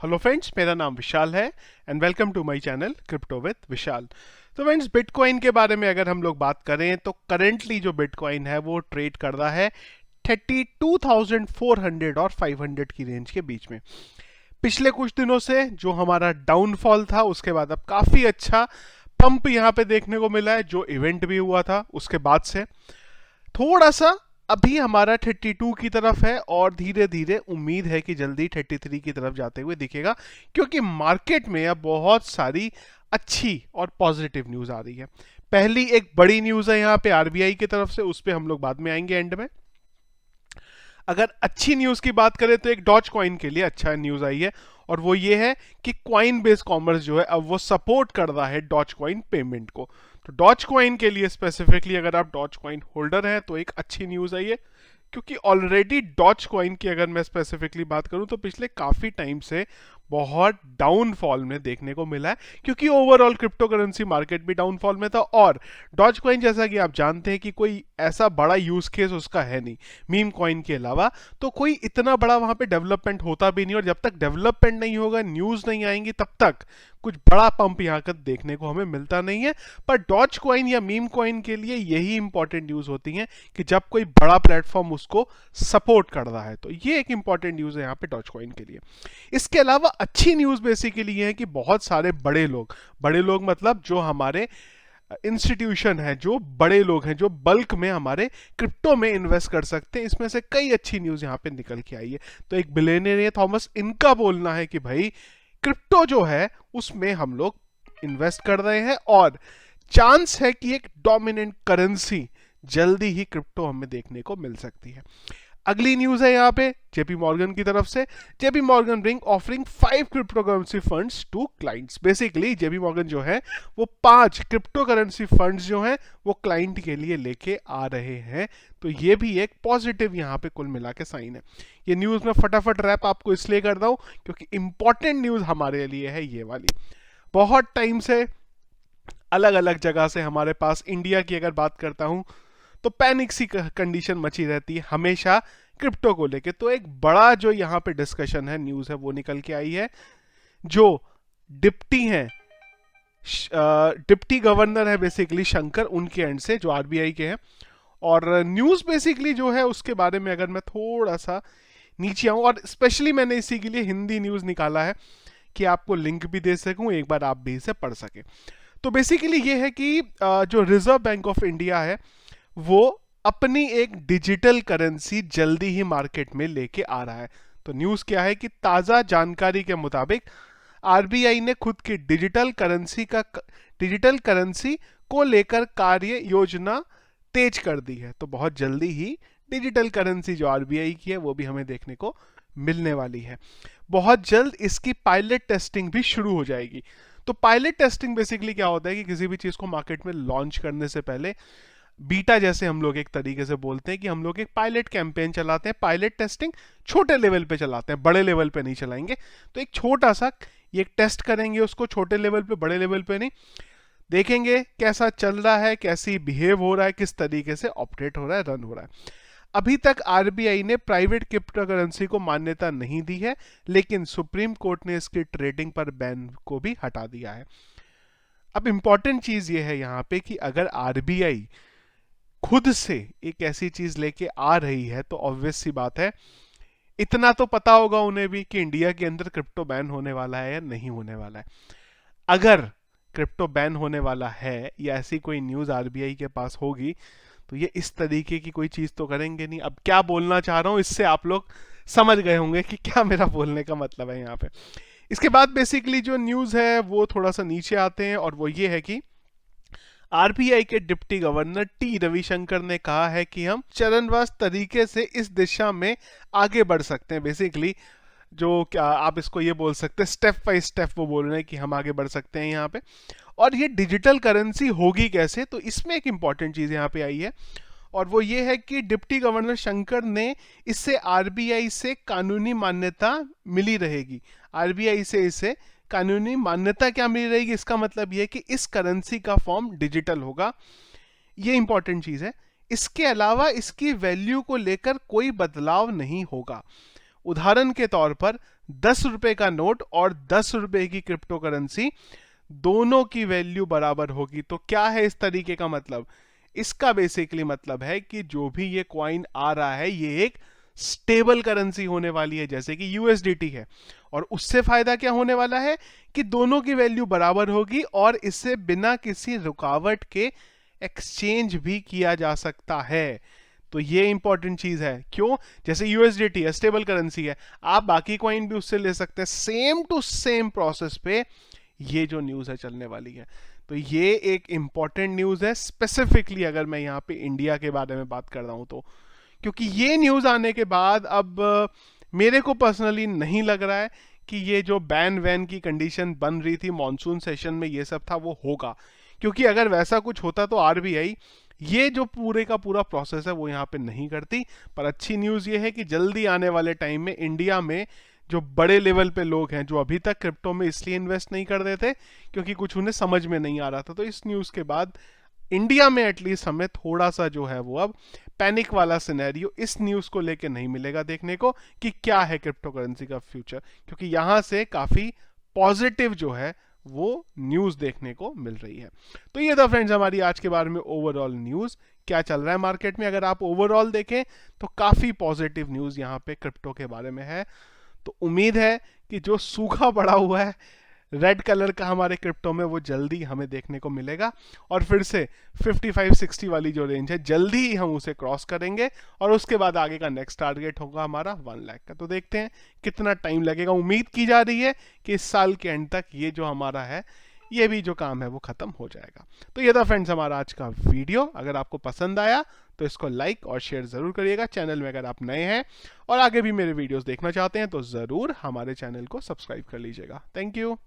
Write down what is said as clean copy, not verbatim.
Hello friends, मेरा नाम विशाल है and welcome to my channel crypto with Vishal. तो फ्रेंड्स, बिटकॉइन के बारे में अगर हम लोग बात करें तो करंटली जो बिटकॉइन है वो ट्रेड कर रहा है 32,400 और 500 की रेंज के बीच में। पिछले कुछ दिनों से जो हमारा डाउनफॉल था उसके बाद अब काफी अच्छा पंप यहाँ पे देखने को मिला है। जो इवेंट भी हुआ था उसके बाद से थोड़ा सा अभी हमारा 32 की तरफ है और धीरे धीरे उम्मीद है कि जल्दी 33 की तरफ जाते हुए दिखेगा, क्योंकि मार्केट में अब बहुत सारी अच्छी और पॉजिटिव न्यूज आ रही है। पहली एक बड़ी न्यूज है यहाँ पे आरबीआई की तरफ से, उस पर हम लोग बाद में आएंगे एंड में। अगर अच्छी न्यूज की बात करें तो एक डॉज कॉइन के लिए अच्छा न्यूज आई है, और वो ये है कि क्वाइन बेस्ड कॉमर्स जो है अब वो सपोर्ट कर रहा है डॉज कॉइन पेमेंट को। तो डॉज कॉइन के लिए स्पेसिफिकली अगर आप डॉज कॉइन होल्डर हैं तो एक अच्छी न्यूज है ये, क्योंकि ऑलरेडी डॉज कॉइन की अगर मैं स्पेसिफिकली बात करूं तो पिछले काफी टाइम से बहुत डाउनफॉल में देखने को मिला है, क्योंकि ओवरऑल क्रिप्टो करेंसी मार्केट भी डाउनफॉल में था। और डॉज कॉइन जैसा कि आप जानते हैं कि कोई ऐसा बड़ा यूज केस उसका है नहीं मीम कॉइन के अलावा, तो कोई इतना बड़ा वहां पे डेवलपमेंट होता भी नहीं, और जब तक डेवलपमेंट नहीं होगा, न्यूज नहीं आएंगी, तब तक कुछ बड़ा पंप यहाँ का देखने को हमें मिलता नहीं है। पर डॉज कॉइन या मीम कॉइन के लिए यही इंपॉर्टेंट न्यूज होती है कि जब कोई बड़ा प्लेटफॉर्म उसको सपोर्ट कर रहा है, तो ये एक इंपॉर्टेंट न्यूज है यहाँ पे डॉज कॉइन के लिए। इसके अलावा अच्छी न्यूज बेसिकली ये है कि बहुत सारे बड़े लोग मतलब जो हमारे इंस्टीट्यूशन है, जो बड़े लोग हैं, जो बल्क में हमारे क्रिप्टो में इन्वेस्ट कर सकते हैं, इसमें से कई अच्छी न्यूज यहाँ पे निकल के आई है। तो एक बिलियनियर है थॉमस, इनका बोलना है कि भाई क्रिप्टो जो है उसमें हम लोग इन्वेस्ट कर रहे हैं और चांस है कि एक डोमिनेंट करेंसी जल्दी ही क्रिप्टो हमें देखने को मिल सकती है। अगली न्यूज है यहाँ पे जेपी मॉर्गन की तरफ से। JP Morgan ring offering 5 cryptocurrency funds to clients. Basically JP Morgan जो है वो 5 क्रिप्टो करेंसी फंड्स जो हैं वो क्लाइंट के लिए लेके आ रहे हैं। तो ये भी एक पॉजिटिव यहाँ पे कुल मिला के साइन है। ये न्यूज में फटाफट रैप आपको इसलिए कर रहा हूं क्योंकि इंपॉर्टेंट न्यूज हमारे लिए है ये वाली। बहुत टाइम से अलग अलग जगह से हमारे पास, इंडिया की अगर बात करता हूं तो पैनिक सी कंडीशन मची रहती है हमेशा क्रिप्टो को लेके। तो एक बड़ा जो यहाँ पे डिस्कशन है, न्यूज है, वो निकल के आई है। जो डिप्टी हैं, डिप्टी गवर्नर है बेसिकली शंकर, उनके एंड से, जो आरबीआई के हैं। और न्यूज बेसिकली जो है उसके बारे में अगर मैं थोड़ा सा नीचे आऊं, और स्पेशली मैंने इसी के लिए हिंदी न्यूज निकाला है कि आपको लिंक भी दे सकूं, एक बार आप भी इसे पढ़ सके। तो बेसिकली ये है कि जो रिजर्व बैंक ऑफ इंडिया है वो अपनी एक डिजिटल करेंसी जल्दी ही मार्केट में लेके आ रहा है। तो न्यूज क्या है कि ताजा जानकारी के मुताबिक आरबीआई ने खुद की डिजिटल करेंसी को लेकर कार्य योजना तेज कर दी है। तो बहुत जल्दी ही डिजिटल करेंसी जो आरबीआई की है वो भी हमें देखने को मिलने वाली है। बहुत जल्द इसकी पायलट टेस्टिंग भी शुरू हो जाएगी। तो पायलट टेस्टिंग बेसिकली क्या होता है कि किसी भी चीज को मार्केट में लॉन्च करने से पहले, बीटा जैसे हम लोग एक तरीके से बोलते हैं कि हम लोग एक पायलट कैंपेन चलाते हैं। पायलट टेस्टिंग छोटे लेवल पे चलाते हैं, बड़े लेवल पे नहीं चलाएंगे। तो एक छोटा सा ये एक टेस्ट करेंगे उसको छोटे लेवल पे, बड़े लेवल पे नहीं। देखेंगे कैसा चल रहा है, कैसी बिहेव हो रहा है, किस तरीके से ऑपरेट हो रहा है, रन हो रहा है। अभी तक आरबीआई ने प्राइवेट क्रिप्टो करेंसी को मान्यता नहीं दी है, लेकिन सुप्रीम कोर्ट ने इसकी ट्रेडिंग पर बैन को भी हटा दिया है। अब इंपॉर्टेंट चीज ये है यहाँ पे कि अगर आरबीआई खुद से एक ऐसी चीज लेके आ रही है तो ऑब्वियस सी बात है, इतना तो पता होगा उन्हें भी कि इंडिया के अंदर क्रिप्टो बैन होने वाला है या नहीं होने वाला है। अगर क्रिप्टो बैन होने वाला है या ऐसी कोई न्यूज आरबीआई के पास होगी तो ये इस तरीके की कोई चीज तो करेंगे नहीं। अब क्या बोलना चाह रहा हूं इससे आप लोग समझ गए होंगे कि क्या मेरा बोलने का मतलब है यहाँ पे। इसके बाद बेसिकली जो न्यूज है वो थोड़ा सा नीचे आते हैं, और वो ये है कि आरबीआई के डिप्टी गवर्नर टी रविशंकर ने कहा है कि हम चरणवार तरीके से इस दिशा में आगे बढ़ सकते हैं। बेसिकली जो क्या आप इसको ये बोल सकते हैं, स्टेप बाय स्टेप वो बोल रहे हैं कि हम आगे बढ़ सकते हैं यहाँ पे। और ये डिजिटल करेंसी होगी कैसे, तो इसमें एक इंपॉर्टेंट चीज यहाँ पे आई है, और वो ये है कि डिप्टी गवर्नर शंकर ने इससे आरबीआई से कानूनी मान्यता मिली रहेगी। आरबीआई से इसे कानूनी मान्यता क्या मिली रहेगी, इसका मतलब यह कि इस करेंसी का फॉर्म डिजिटल होगा। ये इंपॉर्टेंट चीज है। इसके अलावा इसकी वैल्यू को लेकर कोई बदलाव नहीं होगा। उदाहरण के तौर पर ₹10 का नोट और ₹10 की क्रिप्टो करेंसी दोनों की वैल्यू बराबर होगी। तो क्या है इस तरीके का मतलब? इसका बेसिकली मतलब है कि जो भी ये कॉइन आ रहा है ये एक स्टेबल करेंसी होने वाली है, जैसे कि यूएसडीटी है। और उससे फायदा क्या होने वाला है कि दोनों की वैल्यू बराबर होगी और इससे बिना किसी रुकावट के एक्सचेंज भी किया जा सकता है। तो ये इंपॉर्टेंट चीज है। क्यों? जैसे यूएसडीटी है, स्टेबल करेंसी है, आप बाकी कॉइन भी उससे ले सकते हैं, सेम टू सेम प्रोसेस पे ये जो न्यूज है चलने वाली है। तो ये एक इंपॉर्टेंट न्यूज है, स्पेसिफिकली अगर मैं यहाँ पे इंडिया के बारे में बात कर रहा हूं तो। क्योंकि ये न्यूज आने के बाद अब मेरे को पर्सनली नहीं लग रहा है कि ये जो बैन वैन की कंडीशन बन रही थी मॉनसून सेशन में ये सब था वो होगा। क्योंकि अगर वैसा कुछ होता तो आरबीआई ये जो पूरे का पूरा प्रोसेस है वो यहाँ पे नहीं करती। पर अच्छी न्यूज ये है कि जल्दी आने वाले टाइम में इंडिया में जो बड़े लेवल पे लोग हैं जो अभी तक क्रिप्टो में इसलिए इन्वेस्ट नहीं कर देते क्योंकि कुछ उन्हें समझ में नहीं आ रहा था, तो इस न्यूज के बाद इंडिया में एटलीस्ट हमें थोड़ा सा जो है वो अब पैनिक वाला सिनेरियो इस न्यूज को लेके नहीं मिलेगा देखने को कि क्या है क्रिप्टो करेंसी का फ्यूचर। क्योंकि यहां से काफी पॉजिटिव जो है वो न्यूज देखने को मिल रही है। तो ये था फ्रेंड्स हमारी आज के बारे में ओवरऑल न्यूज, क्या चल रहा है मार्केट में। अगर आप ओवरऑल देखें तो काफी पॉजिटिव न्यूज यहाँ पे क्रिप्टो के बारे में है। तो उम्मीद है कि जो सूखा पड़ा हुआ है रेड कलर का हमारे क्रिप्टो में वो जल्दी हमें देखने को मिलेगा और फिर से 55-60 वाली जो रेंज है जल्दी ही हम उसे क्रॉस करेंगे और उसके बाद आगे का नेक्स्ट टारगेट होगा हमारा 1 लाख का। तो देखते हैं कितना टाइम लगेगा। उम्मीद की जा रही है कि इस साल के एंड तक ये जो हमारा है ये भी जो काम है वो खत्म हो जाएगा। तो ये था फ्रेंड्स हमारा आज का वीडियो। अगर आपको पसंद आया तो इसको लाइक और शेयर जरूर करिएगा। चैनल में अगर आप नए हैं और आगे भी मेरे वीडियोस देखना चाहते हैं तो जरूर हमारे चैनल को सब्सक्राइब कर लीजिएगा। Thank you.